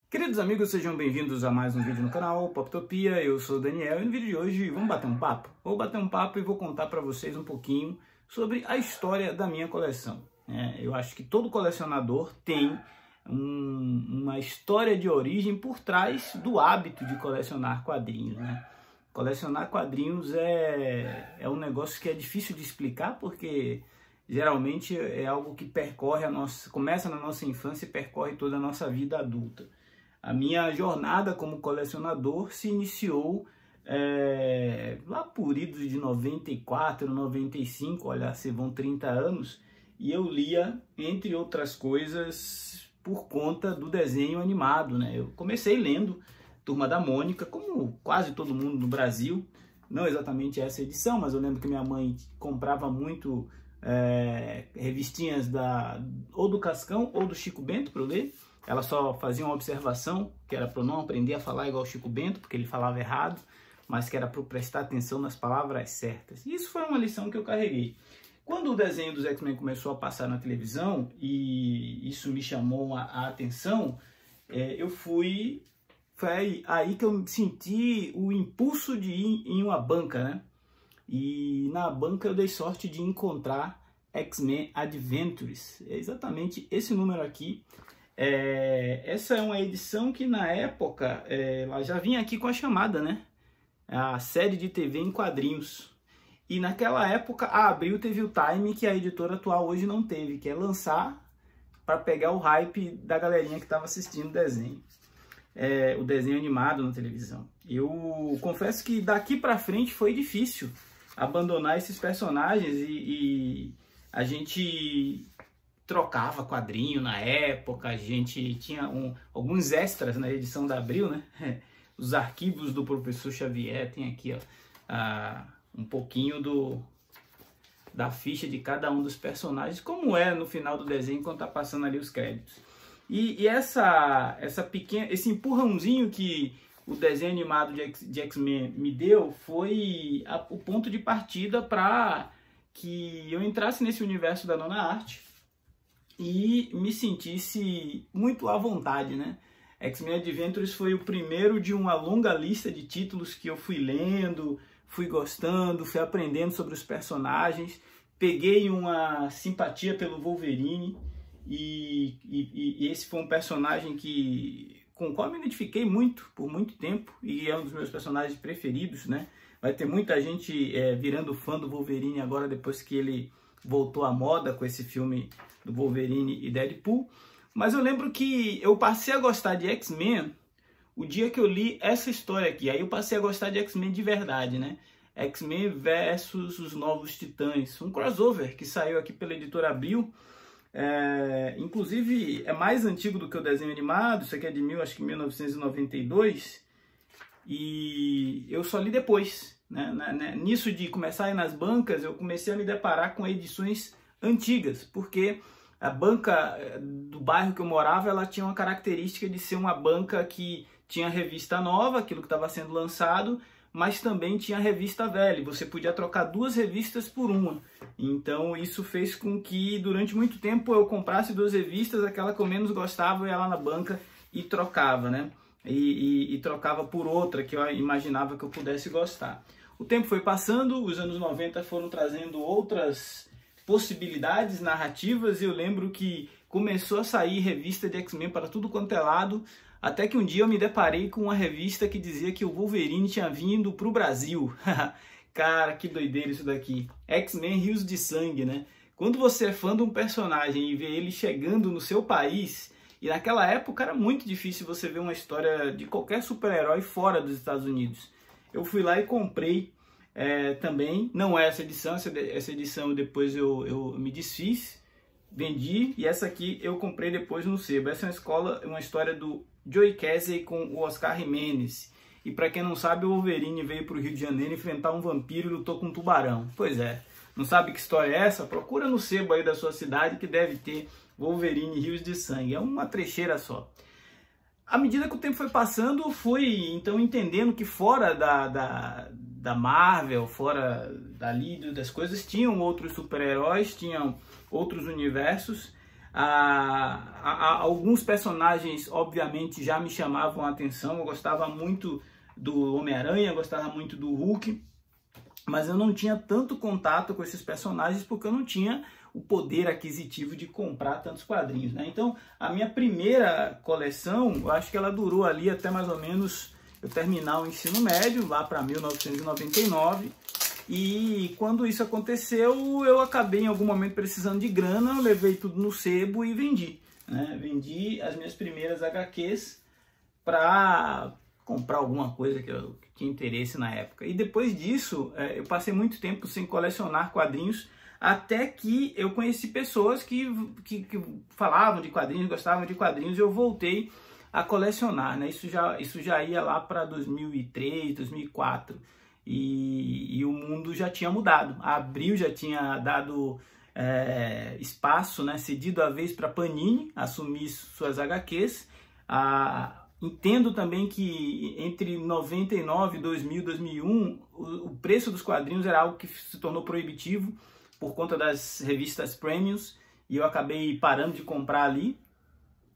Queridos amigos, sejam bem-vindos a mais um vídeo no canal Poptopia. Eu sou o Daniel e no vídeo de hoje vamos bater um papo. Vou bater um papo e vou contar para vocês um pouquinho sobre a história da minha coleção. Eu acho que todo colecionador tem uma história de origem por trás do hábito de colecionar quadrinhos, né? Colecionar quadrinhos é um negócio que é difícil de explicar porque geralmente é algo que começa na nossa infância e percorre toda a nossa vida adulta. A minha jornada como colecionador se iniciou lá por idos de 94, 95, olha, se vão 30 anos, e eu lia, entre outras coisas, por conta do desenho animado, né? Eu comecei lendo Turma da Mônica, como quase todo mundo no Brasil, não exatamente essa edição, mas eu lembro que minha mãe comprava muito revistinhas ou do Cascão ou do Chico Bento para eu ler. Ela só fazia uma observação, que era para eu não aprender a falar igual o Chico Bento, porque ele falava errado, mas que era para eu prestar atenção nas palavras certas. E isso foi uma lição que eu carreguei. Quando o desenho dos X-Men começou a passar na televisão, e isso me chamou a atenção, foi aí que eu senti o impulso de ir em uma banca, né? E na banca eu dei sorte de encontrar X-Men Adventures. É exatamente esse número aqui. Essa é uma edição que na época ela já vinha aqui com a chamada, né? A série de TV em quadrinhos. E naquela época a Abril teve o time que a editora atual hoje não teve, que é lançar para pegar o hype da galerinha que estava assistindo o desenho. O desenho animado na televisão. Eu confesso que daqui para frente foi difícil abandonar esses personagens e a gente trocava quadrinho na época, a gente tinha alguns extras na edição da Abril, né? Os arquivos do Professor Xavier, tem aqui ó, um pouquinho da ficha de cada um dos personagens, como é no final do desenho quando tá passando ali os créditos. E esse empurrãozinho que o desenho animado de X-Men me deu foi o ponto de partida para que eu entrasse nesse universo da nona arte e me sentisse muito à vontade, né? X-Men Adventures foi o primeiro de uma longa lista de títulos que eu fui lendo, fui gostando, fui aprendendo sobre os personagens, peguei uma simpatia pelo Wolverine e esse foi um personagem com o qual eu me identifiquei muito, por muito tempo, e é um dos meus personagens preferidos, né? Vai ter muita gente virando fã do Wolverine agora, depois que ele voltou à moda com esse filme do Wolverine e Deadpool. Mas eu lembro que eu passei a gostar de X-Men o dia que eu li essa história aqui. Aí eu passei a gostar de X-Men de verdade, né? X-Men versus os Novos Titãs, um crossover que saiu aqui pela editora Abril. Inclusive é mais antigo do que o desenho animado, isso aqui é de 1992 e eu só li depois, né? Nisso de começar a ir nas bancas, eu comecei a me deparar com edições antigas, porque a banca do bairro que eu morava, ela tinha uma característica de ser uma banca que tinha revista nova, aquilo que estava sendo lançado, mas também tinha revista velha, você podia trocar duas revistas por uma. Então isso fez com que durante muito tempo eu comprasse duas revistas, aquela que eu menos gostava eu ia lá na banca e trocava, né? E trocava por outra que eu imaginava que eu pudesse gostar. O tempo foi passando, os anos 90 foram trazendo outras possibilidades narrativas, e eu lembro que começou a sair revista de X-Men para tudo quanto é lado, até que um dia eu me deparei com uma revista que dizia que o Wolverine tinha vindo para o Brasil. Cara, que doideira isso daqui. X-Men Rios de Sangue, né? Quando você é fã de um personagem e vê ele chegando no seu país, e naquela época era muito difícil você ver uma história de qualquer super-herói fora dos Estados Unidos. Eu fui lá e comprei também, não é essa edição depois eu me desfiz, vendi, e essa aqui eu comprei depois no sebo. Essa é uma história do Joey Casey com o Oscar Jimenez. E para quem não sabe, o Wolverine veio para o Rio de Janeiro enfrentar um vampiro e lutou com um tubarão. Pois é, não sabe que história é essa? Procura no sebo aí da sua cidade que deve ter Wolverine Rios de Sangue. É uma trecheira só. À medida que o tempo foi passando, fui então entendendo que fora da Marvel, fora dali das coisas, tinham outros super-heróis, tinham outros universos. Alguns personagens, obviamente, já me chamavam a atenção. Eu gostava muito do Homem-Aranha, gostava muito do Hulk, mas eu não tinha tanto contato com esses personagens porque eu não tinha o poder aquisitivo de comprar tantos quadrinhos, né? Então, a minha primeira coleção, eu acho que ela durou ali até mais ou menos eu terminar o ensino médio, lá para 1999. E quando isso aconteceu, eu acabei em algum momento precisando de grana, eu levei tudo no sebo e vendi, né? Vendi as minhas primeiras HQs para comprar alguma coisa que eu tinha interesse na época. E depois disso, eu passei muito tempo sem colecionar quadrinhos, até que eu conheci pessoas que falavam de quadrinhos, gostavam de quadrinhos, e eu voltei a colecionar, né? Isso já ia lá para 2003, 2004. E o mundo já tinha mudado. A Abril já tinha dado espaço, né, cedido a vez para Panini assumir suas HQs. Entendo também que entre 99, 2000, 2001, o preço dos quadrinhos era algo que se tornou proibitivo por conta das revistas premiums, e eu acabei parando de comprar ali.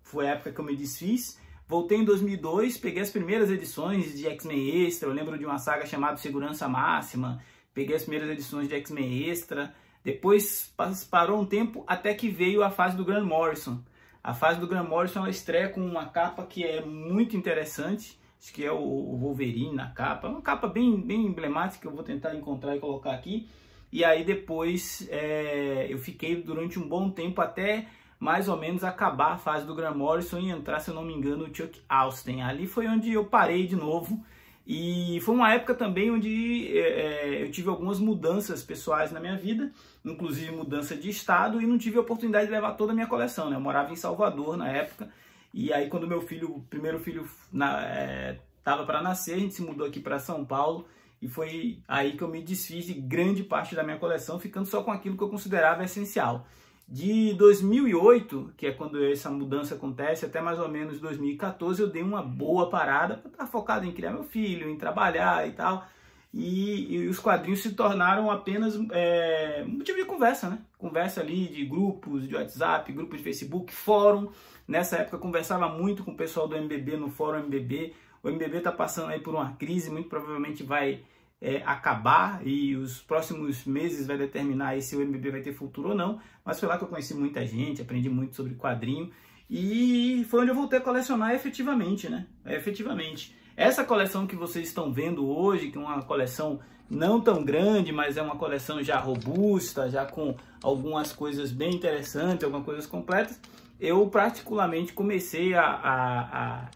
Foi a época que eu me desfiz. Voltei em 2002, peguei as primeiras edições de X-Men Extra, eu lembro de uma saga chamada Segurança Máxima, peguei as primeiras edições de X-Men Extra, depois parou um tempo até que veio a fase do Grant Morrison. A fase do Grant Morrison ela estreia com uma capa que é muito interessante, acho que é o Wolverine na capa, uma capa bem emblemática, eu vou tentar encontrar e colocar aqui. E aí depois eu fiquei durante um bom tempo até mais ou menos acabar a fase do Grant Morrison e entrar, se eu não me engano, o Chuck Austen. Ali foi onde eu parei de novo. E foi uma época também onde eu tive algumas mudanças pessoais na minha vida, inclusive mudança de estado, e não tive a oportunidade de levar toda a minha coleção, né? Eu morava em Salvador na época, e aí quando meu filho, o primeiro filho estava para nascer, a gente se mudou aqui para São Paulo, e foi aí que eu me desfiz de grande parte da minha coleção, ficando só com aquilo que eu considerava essencial. De 2008, que é quando essa mudança acontece, até mais ou menos 2014, eu dei uma boa parada para estar focado em criar meu filho, em trabalhar e tal. E os quadrinhos se tornaram apenas motivo de conversa, né? Conversa ali de grupos de WhatsApp, grupos de Facebook, fórum. Nessa época eu conversava muito com o pessoal do MBB, no fórum MBB. O MBB está passando aí por uma crise, muito provavelmente vai acabar, e os próximos meses vai determinar aí se o MBB vai ter futuro ou não, mas foi lá que eu conheci muita gente, aprendi muito sobre quadrinho, e foi onde eu voltei a colecionar efetivamente, né? Efetivamente. Essa coleção que vocês estão vendo hoje, que é uma coleção não tão grande, mas é uma coleção já robusta, já com algumas coisas bem interessantes, algumas coisas completas, eu particularmente comecei a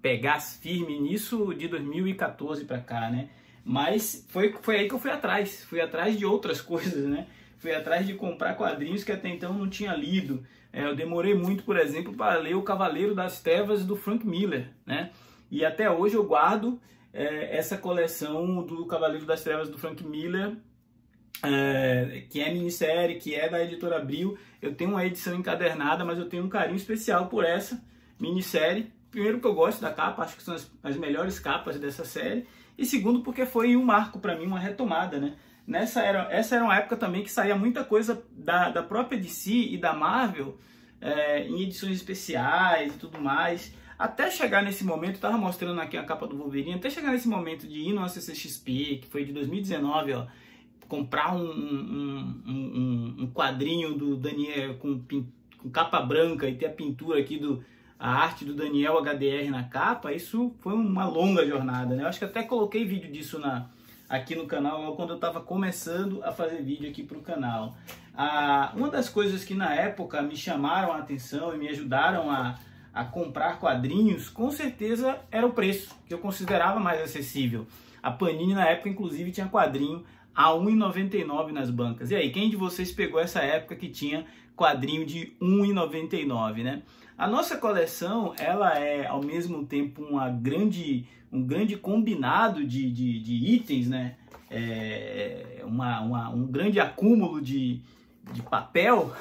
pegar firme nisso de 2014 para cá, né? Mas foi aí que eu fui atrás de outras coisas, né? Fui atrás de comprar quadrinhos que até então não tinha lido. Eu demorei muito, por exemplo, para ler O Cavaleiro das Trevas do Frank Miller, né? E até hoje eu guardo essa coleção do Cavaleiro das Trevas do Frank Miller, que é minissérie, que é da editora Abril. Eu tenho uma edição encadernada, mas eu tenho um carinho especial por essa minissérie. Primeiro, porque eu gosto da capa, acho que são as melhores capas dessa série. E segundo, porque foi um marco para mim, uma retomada, né? Essa era uma época também que saía muita coisa da própria DC e da Marvel em edições especiais e tudo mais. Até chegar nesse momento, estava mostrando aqui a capa do Wolverine, até chegar nesse momento de ir no CCXP, que foi de 2019, ó, comprar um quadrinho do Daniel com capa branca e ter a pintura aqui a arte do Daniel HDR na capa. Isso foi uma longa jornada, né? Eu acho que até coloquei vídeo disso aqui no canal, quando eu estava começando a fazer vídeo aqui para o canal. Uma das coisas que na época me chamaram a atenção e me ajudaram a comprar quadrinhos, com certeza era o preço, que eu considerava mais acessível. A Panini na época, inclusive, tinha quadrinho a R$ 1,99 nas bancas. E aí, quem de vocês pegou essa época que tinha quadrinho de R$ 1,99, né? A nossa coleção, ela é ao mesmo tempo um grande combinado de itens, né? Um grande acúmulo de papel,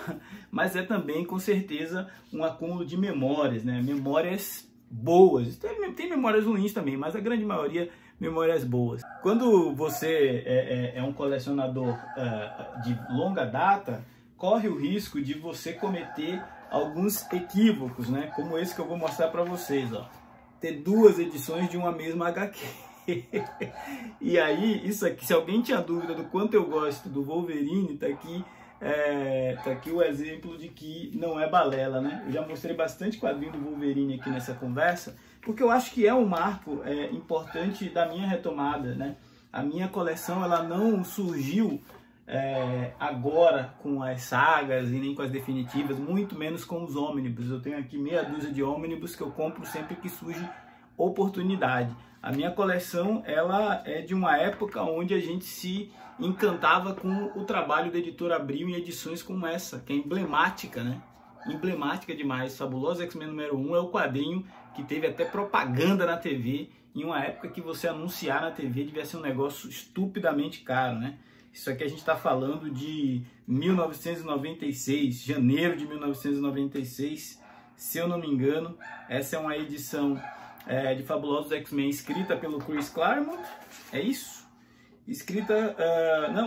mas é também com certeza um acúmulo de memórias, né? Memórias boas. Tem memórias ruins também, mas a grande maioria memórias boas. Quando você é um colecionador de longa data, corre o risco de você cometer alguns equívocos, né? Como esse que eu vou mostrar para vocês, ó. Ter duas edições de uma mesma HQ. E aí, isso aqui, se alguém tinha dúvida do quanto eu gosto do Wolverine, tá aqui o exemplo de que não é balela, né? Eu já mostrei bastante quadrinho do Wolverine aqui nessa conversa, porque eu acho que é um marco importante da minha retomada, né? A minha coleção, ela não surgiu agora com as sagas e nem com as definitivas, muito menos com os ônibus. Eu tenho aqui meia dúzia de ônibus que eu compro sempre que surge oportunidade. A minha coleção, ela é de uma época onde a gente se encantava com o trabalho da editora Abril em edições como essa, que é emblemática, né? Emblemática demais. Fabuloso X-Men número 1 é o quadrinho que teve até propaganda na TV, em uma época que você anunciar na TV devia ser um negócio estupidamente caro, né? Isso aqui a gente está falando de 1996, janeiro de 1996, se eu não me engano. Essa é uma edição de Fabulosos X-Men escrita pelo Chris Claremont, é isso? Escrita,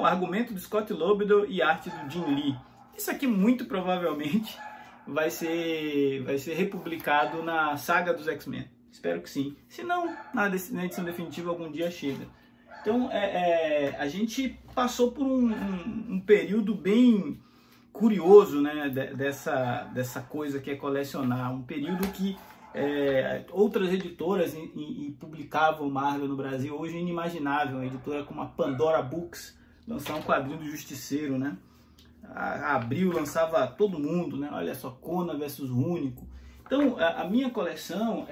argumento do Scott Lobdell e arte do Jim Lee. Isso aqui muito provavelmente vai ser republicado na saga dos X-Men. Espero que sim. Se não, na edição definitiva algum dia chega. Então, a gente passou por um período bem curioso, né, dessa coisa que é colecionar. Um período que outras editoras publicavam Marvel no Brasil. Hoje é inimaginável uma editora como a Pandora Books lançar um quadrinho do Justiceiro, né? A Abril lançava todo mundo, né? Olha só, Conan versus Rúnico. Então, a minha coleção,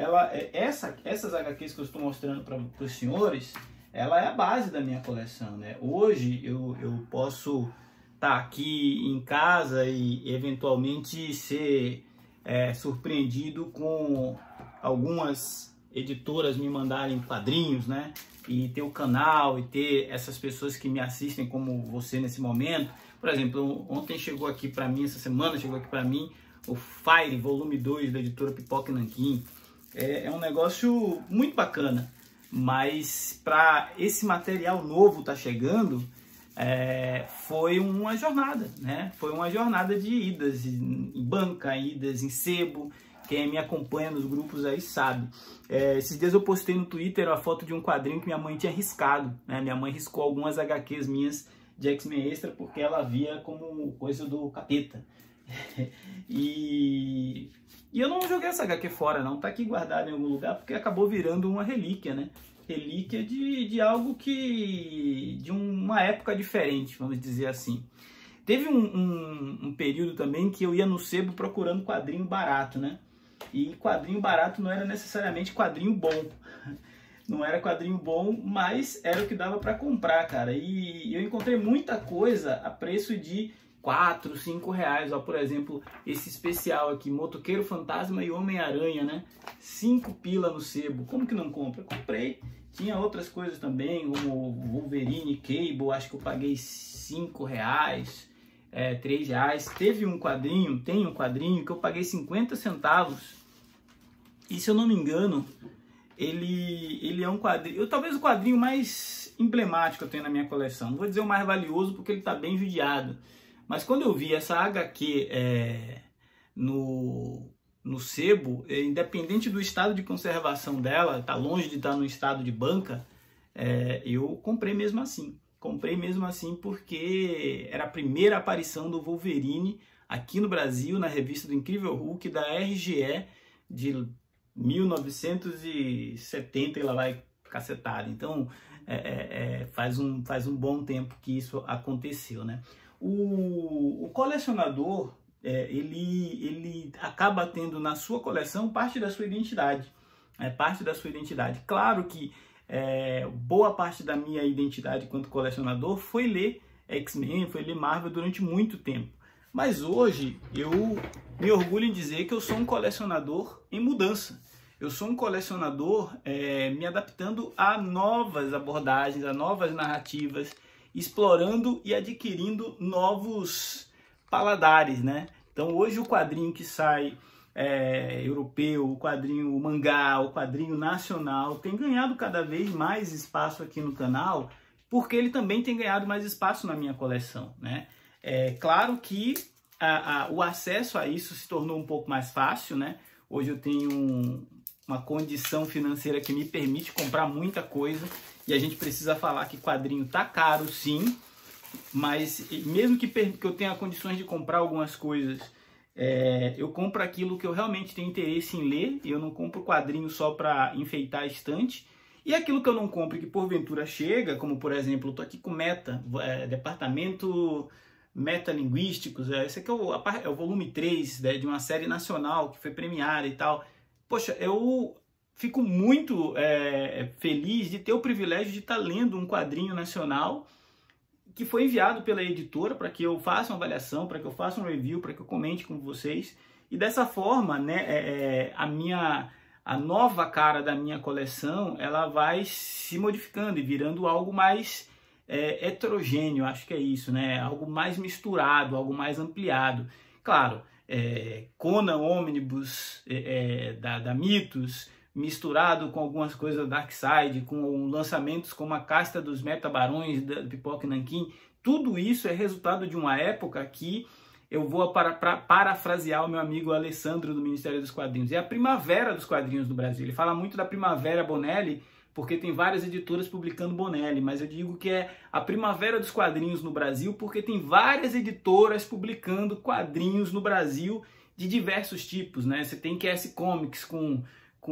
essas HQs que eu estou mostrando para os senhores, ela é a base da minha coleção, né? Hoje eu posso estar aqui em casa e eventualmente ser surpreendido com algumas editoras me mandarem quadrinhos, né? E ter o canal e ter essas pessoas que me assistem como você nesse momento. Por exemplo, ontem chegou aqui para mim, essa semana chegou aqui para mim o Fire, volume 2 da editora Pipoca Nanquim. É um negócio muito bacana, mas para esse material novo tá chegando, foi uma jornada, né? Foi uma jornada de idas em banca, idas em sebo. Quem me acompanha nos grupos aí sabe. Esses dias eu postei no Twitter a foto de um quadrinho que minha mãe tinha riscado, né? Minha mãe riscou algumas HQs minhas de X-Men Extra porque ela via como coisa do capeta. E eu não joguei essa HQ fora, não. Tá aqui guardado em algum lugar porque acabou virando uma relíquia, né? Relíquia de algo de uma época diferente, vamos dizer assim. Teve um período também que eu ia no sebo procurando quadrinho barato, né? E quadrinho barato não era necessariamente quadrinho bom. Não era quadrinho bom, mas era o que dava para comprar, cara. E eu encontrei muita coisa a preço de 4, 5 reais. Ó, por exemplo, esse especial aqui, Motoqueiro Fantasma e Homem-Aranha, né? 5 pila no sebo. Como que não compra? Comprei. Tinha outras coisas também, como Wolverine, Cable, acho que eu paguei 5 reais, 3 reais. Tem um quadrinho que eu paguei 50 centavos. E se eu não me engano, ele é um quadrinho, talvez o quadrinho mais emblemático que eu tenho na minha coleção. Não vou dizer o mais valioso porque ele está bem judiado. Mas quando eu vi essa HQ no sebo, independente do estado de conservação dela, tá longe de estar no estado de banca, eu comprei mesmo assim. Comprei mesmo assim porque era a primeira aparição do Wolverine aqui no Brasil, na revista do Incrível Hulk da RGE de 1970 e lá vai cacetada. Então faz um bom tempo que isso aconteceu, né? O colecionador, ele acaba tendo na sua coleção parte da sua identidade. Claro que boa parte da minha identidade enquanto colecionador foi ler X-Men, foi ler Marvel durante muito tempo. Mas hoje eu me orgulho em dizer que eu sou um colecionador em mudança. Eu sou um colecionador me adaptando a novas abordagens, a novas narrativas, explorando e adquirindo novos paladares, né? Então hoje o quadrinho que sai europeu, o quadrinho mangá, o quadrinho nacional tem ganhado cada vez mais espaço aqui no canal, porque ele também tem ganhado mais espaço na minha coleção, né? É claro que o acesso a isso se tornou um pouco mais fácil, né? Hoje eu tenho uma condição financeira que me permite comprar muita coisa, e a gente precisa falar que quadrinho tá caro, sim, mas mesmo que eu tenha condições de comprar algumas coisas, eu compro aquilo que eu realmente tenho interesse em ler, e eu não compro quadrinho só para enfeitar a estante. E aquilo que eu não compro que porventura chega, como por exemplo, eu tô aqui com departamento metalinguísticos, esse aqui é o volume 3, de uma série nacional que foi premiada e tal. Poxa, eu fico muito feliz de ter o privilégio de estar lendo um quadrinho nacional que foi enviado pela editora para que eu faça uma avaliação, para que eu faça um review, para que eu comente com vocês. E dessa forma, né, a nova cara da minha coleção, ela vai se modificando e virando algo mais heterogêneo, acho que é isso, né? Algo mais misturado, algo mais ampliado. Claro, Conan Omnibus da Mythos, misturado com algumas coisas da Darkseid, com lançamentos como a Casta dos Metabarões, da Pipoca e Nanquim, tudo isso é resultado de uma época que eu vou parafrasear o meu amigo Alessandro do Ministério dos Quadrinhos. É a primavera dos quadrinhos no Brasil. Ele fala muito da primavera Bonelli, porque tem várias editoras publicando Bonelli, mas eu digo que é a primavera dos quadrinhos no Brasil, porque tem várias editoras publicando quadrinhos no Brasil de diversos tipos, né? Você tem QS Comics com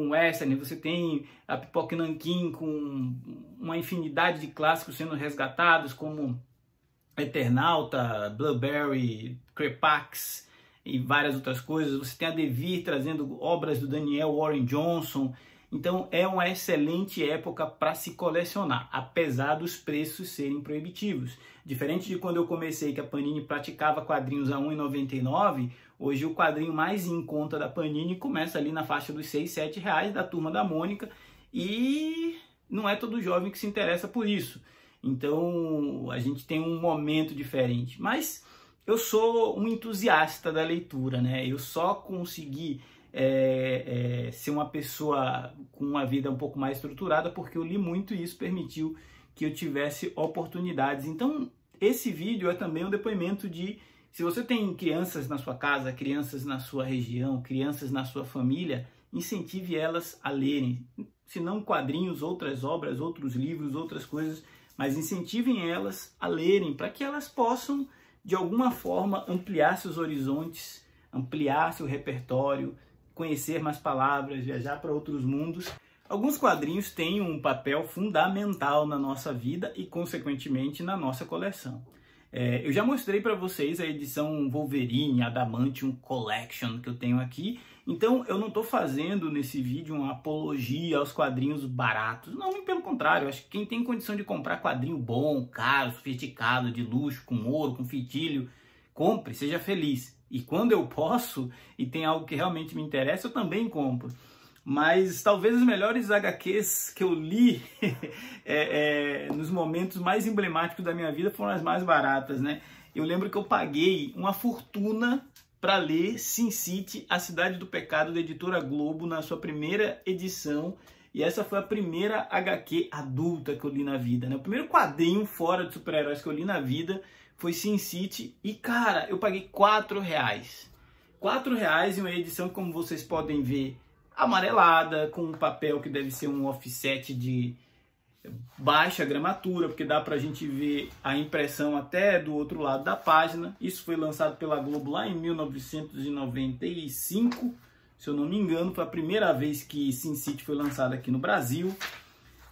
Western, você tem a Pipoca e Nanquim com uma infinidade de clássicos sendo resgatados, como Eternauta, Blueberry, Crepax e várias outras coisas. Você tem a Devir trazendo obras do Daniel Warren Johnson. Então é uma excelente época para se colecionar, apesar dos preços serem proibitivos. Diferente de quando eu comecei, que a Panini praticava quadrinhos a R$ 1,99, hoje o quadrinho mais em conta da Panini começa ali na faixa dos R$ 6, R$ 7 da Turma da Mônica, e não é todo jovem que se interessa por isso. Então a gente tem um momento diferente. Mas eu sou um entusiasta da leitura, né? Eu só consegui ser uma pessoa com uma vida um pouco mais estruturada porque eu li muito e isso permitiu que eu tivesse oportunidades. Então esse vídeo é também um depoimento de, se você tem crianças na sua casa, crianças na sua região, crianças na sua família, incentive elas a lerem, se não quadrinhos, outras obras, outros livros, outras coisas, mas incentivem elas a lerem para que elas possam de alguma forma ampliar seus horizontes, ampliar seu repertório, conhecer mais palavras, viajar para outros mundos. Alguns quadrinhos têm um papel fundamental na nossa vida e, consequentemente, na nossa coleção. Eu já mostrei para vocês a edição Wolverine Adamantium Collection que eu tenho aqui, então eu não estou fazendo nesse vídeo uma apologia aos quadrinhos baratos. Não, nem pelo contrário, acho que quem tem condição de comprar quadrinho bom, caro, sofisticado, de luxo, com ouro, com fitilho, compre, seja feliz. E quando eu posso, e tem algo que realmente me interessa, eu também compro. Mas talvez os melhores HQs que eu li nos momentos mais emblemáticos da minha vida foram as mais baratas, né? Eu lembro que eu paguei uma fortuna para ler Sin City, A Cidade do Pecado, da editora Globo, na sua primeira edição. E essa foi a primeira HQ adulta que eu li na vida, né? O primeiro quadrinho fora de super-heróis que eu li na vida foi Sin City. E, cara, eu paguei R$4. R$4 em uma edição que, como vocês podem ver, amarelada, com um papel que deve ser um offset de baixa gramatura, porque dá pra gente ver a impressão até do outro lado da página. Isso foi lançado pela Globo lá em 1995, se eu não me engano, foi a primeira vez que Sin City foi lançado aqui no Brasil.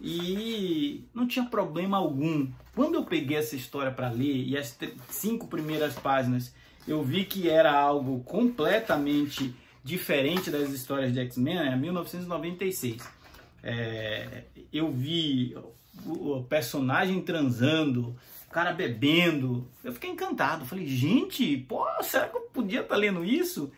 E não tinha problema algum. Quando eu peguei essa história para ler e as 5 primeiras páginas eu vi que era algo completamente diferente das histórias de X-Men, é 1996. Eu vi o personagem transando, o cara bebendo, eu fiquei encantado. Falei, gente, pô, será que eu podia estar lendo isso?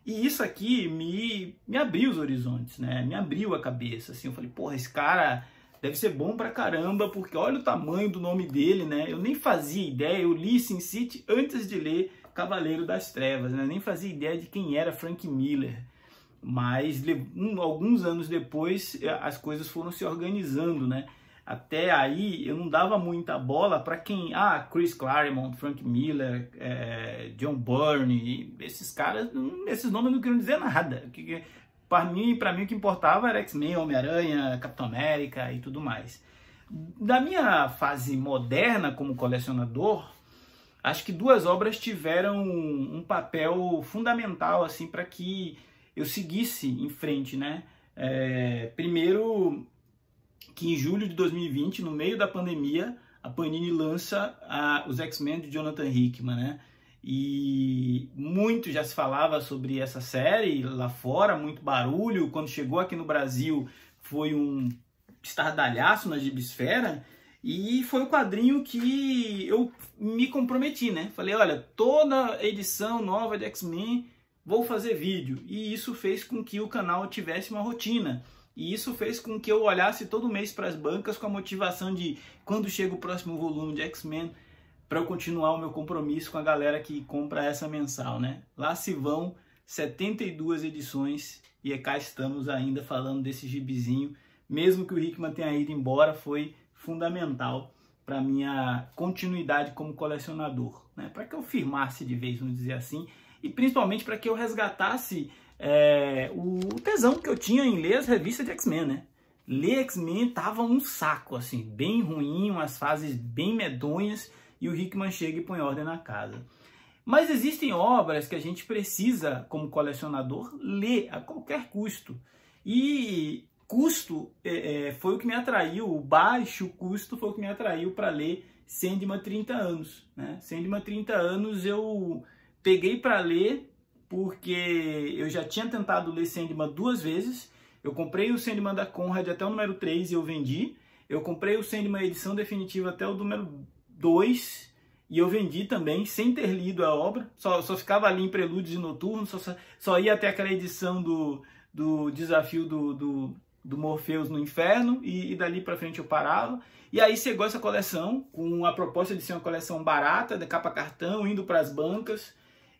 E isso aqui me abriu os horizontes, né? Me abriu a cabeça, assim. Eu falei, porra, esse cara deve ser bom pra caramba, porque olha o tamanho do nome dele, né? Eu nem fazia ideia, eu li Sin City antes de ler Cavaleiro das Trevas, né? Eu nem fazia ideia de quem era Frank Miller. Mas alguns anos depois as coisas foram se organizando, né? até aí eu não dava muita bola para quem... Chris Claremont, Frank Miller, John Byrne, esses caras, esses nomes não queriam dizer nada. Para mim o que importava era X-Men, Homem-Aranha, Capitão América e tudo mais. Da minha fase moderna como colecionador, acho que duas obras tiveram um papel fundamental assim, para que eu seguisse em frente, né? Primeiro, que em julho de 2020, no meio da pandemia, a Panini lança os X-Men de Jonathan Hickman, né? E muito já se falava sobre essa série lá fora, muito barulho. Quando chegou aqui no Brasil, foi um estardalhaço na gibisfera, e foi o quadrinho que eu me comprometi, né? Falei, olha, toda edição nova de X-Men vou fazer vídeo. E isso fez com que o canal tivesse uma rotina. E isso fez com que eu olhasse todo mês para as bancas com a motivação de quando chega o próximo volume de X-Men, para eu continuar o meu compromisso com a galera que compra essa mensal, né? Lá se vão 72 edições e cá estamos ainda falando desse gibizinho. Mesmo que o Hickman tenha ido embora, foi fundamental para minha continuidade como colecionador, né? Para que eu firmasse de vez, vamos dizer assim, e principalmente para que eu resgatasse o tesão que eu tinha em ler as revistas de X-Men, né? Ler X-Men tava um saco, assim, bem ruim, umas fases bem medonhas, e o Hickman chega e põe ordem na casa. Mas existem obras que a gente precisa, como colecionador, ler a qualquer custo. E custo foi o que me atraiu, o baixo custo foi o que me atraiu para ler Sandman 30 anos. Né? Sandman 30 anos eu peguei para ler porque eu já tinha tentado ler Sandman 2 vezes. Eu comprei o Sandman da Conrad até o número 3 e eu vendi. Eu comprei o Sandman edição definitiva até o número 2 e eu vendi também, sem ter lido a obra. Só ficava ali em Prelúdios e Noturnos, só ia até aquela edição do desafio do Morpheus no Inferno, e dali para frente eu parava. E aí chegou essa coleção, com a proposta de ser uma coleção barata, de capa cartão, indo para as bancas,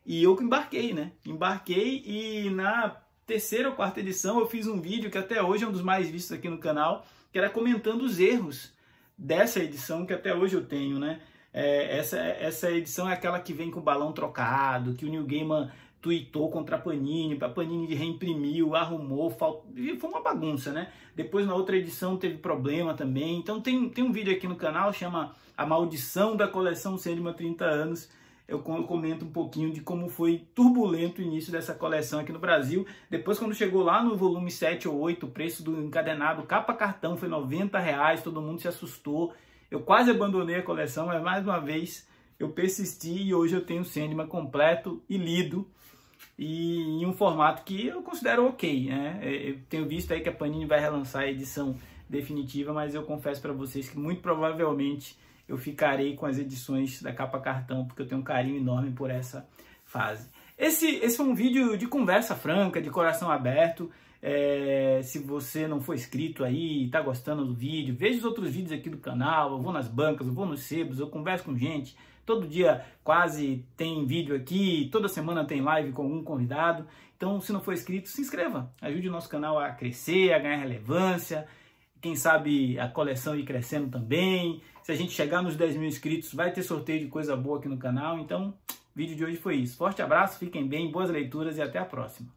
e eu embarquei, né? Embarquei, e na terceira ou quarta edição eu fiz um vídeo que até hoje é um dos mais vistos aqui no canal, que era comentando os erros dessa edição que até hoje eu tenho, né? Essa edição é aquela que vem com o balão trocado, que o Neil Gaiman tweetou contra a Panini reimprimiu, arrumou, foi uma bagunça, né? Depois na outra edição teve problema também. Então tem um vídeo aqui no canal, chama A Maldição da Coleção Sandman 30 anos. Eu comento um pouquinho de como foi turbulento o início dessa coleção aqui no Brasil. Depois, quando chegou lá no volume 7 ou 8, o preço do encadernado capa cartão foi R$90, todo mundo se assustou. Eu quase abandonei a coleção, mas mais uma vez eu persisti e hoje eu tenho o Sandman completo e lido, e em um formato que eu considero ok, né? Eu tenho visto aí que a Panini vai relançar a edição definitiva, mas eu confesso para vocês que muito provavelmente eu ficarei com as edições da capa cartão, porque eu tenho um carinho enorme por essa fase. Esse foi um vídeo de conversa franca, de coração aberto. Se você não for inscrito aí, está gostando do vídeo, veja os outros vídeos aqui do canal. Eu vou nas bancas, eu vou nos sebos, eu converso com gente. Todo dia quase tem vídeo aqui, toda semana tem live com algum convidado. Então, se não for inscrito, se inscreva. Ajude o nosso canal a crescer, a ganhar relevância. Quem sabe a coleção ir crescendo também. Se a gente chegar nos 10 mil inscritos, vai ter sorteio de coisa boa aqui no canal. Então, o vídeo de hoje foi isso. Forte abraço, fiquem bem, boas leituras e até a próxima.